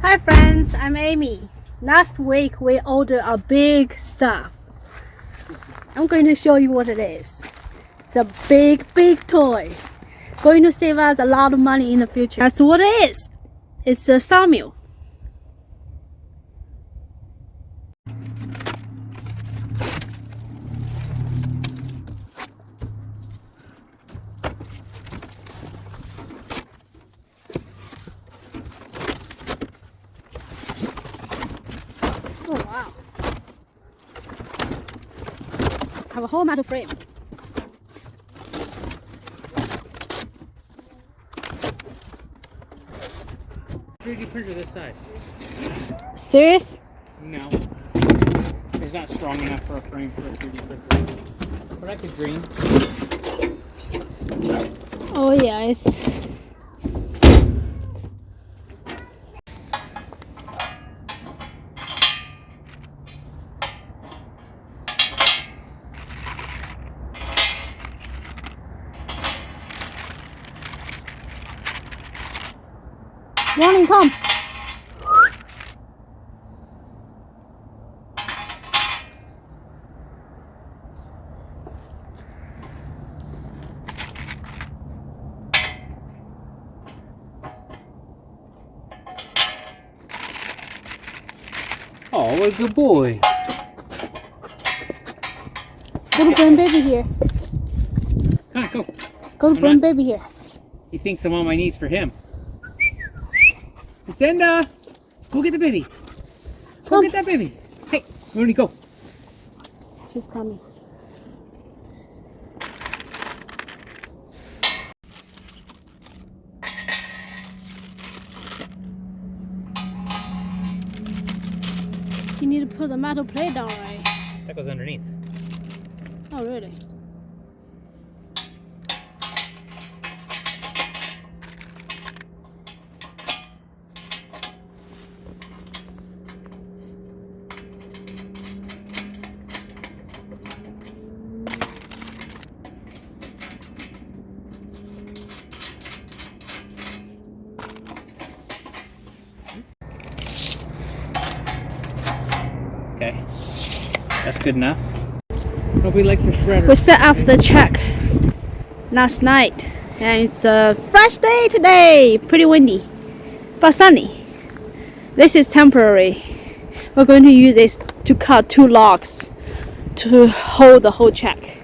Hi friends, I'm Amy. Last week we ordered a big stuff. I'm going to show you what it is. It's a big toy. Going to save us a lot of money in the future. That's what it is. It's a sawmill. Oh wow. Have a whole metal frame. Printer this size. Serious? No. It's not strong enough for a frame for a 3D printer. But I could dream. Oh yeah, it's... Morning, come! Oh, what a good boy. Go to bring baby here. Come on, go. Go to bring baby here. He thinks I'm on my knees for him. Lucinda! Go get the baby. Go get that baby. Hey, Mooney, go. She's coming. You need to put the metal plate down, right? That goes underneath. Oh, really? Okay. That's good enough. Nobody likes a shredder. We set up the track last night, and it's a fresh day today. Pretty windy, but sunny. This is temporary. We're going to use this to cut 2 logs to hold the whole track.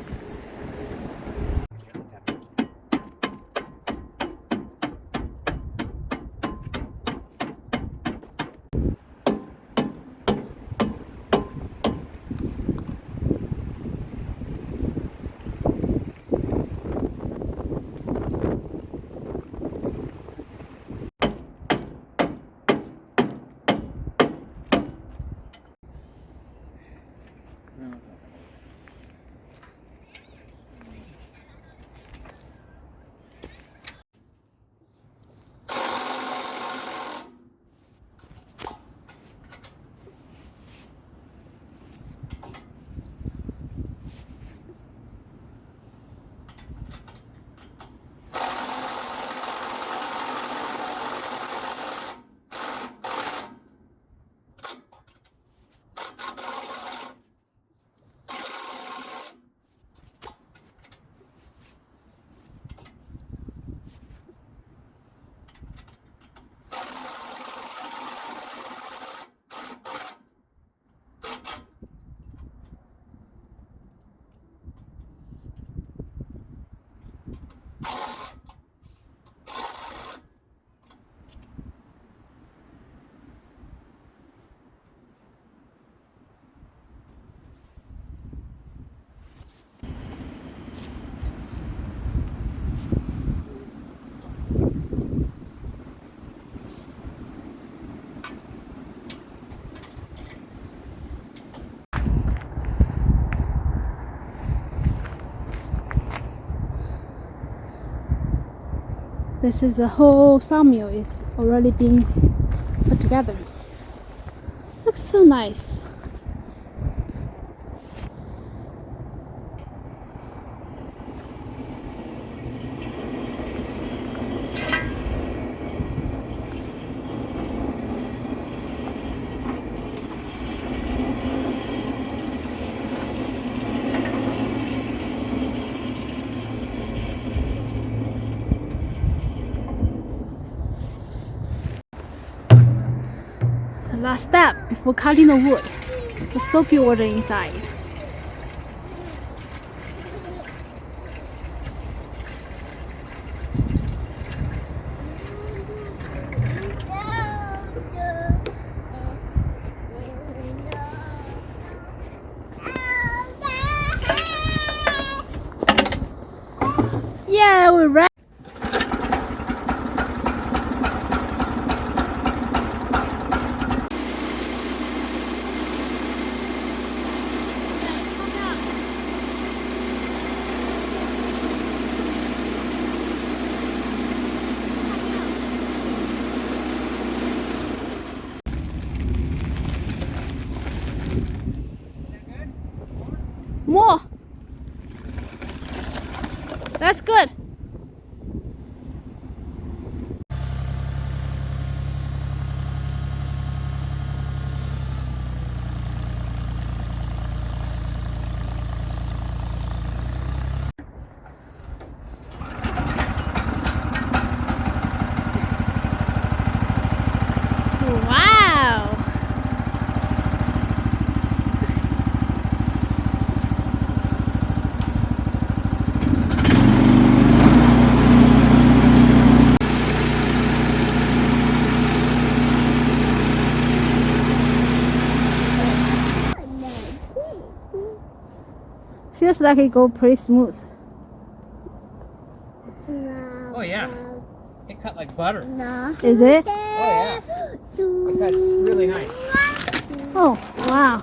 This is a whole sawmill is already being put together. Looks so nice. The last step before cutting the wood. The soapy water inside. Yeah, we're ready. More. That's good. Wow. Feels like it go pretty smooth. Oh yeah. It cut like butter. Is it? Oh yeah. It cuts really nice. Oh, wow.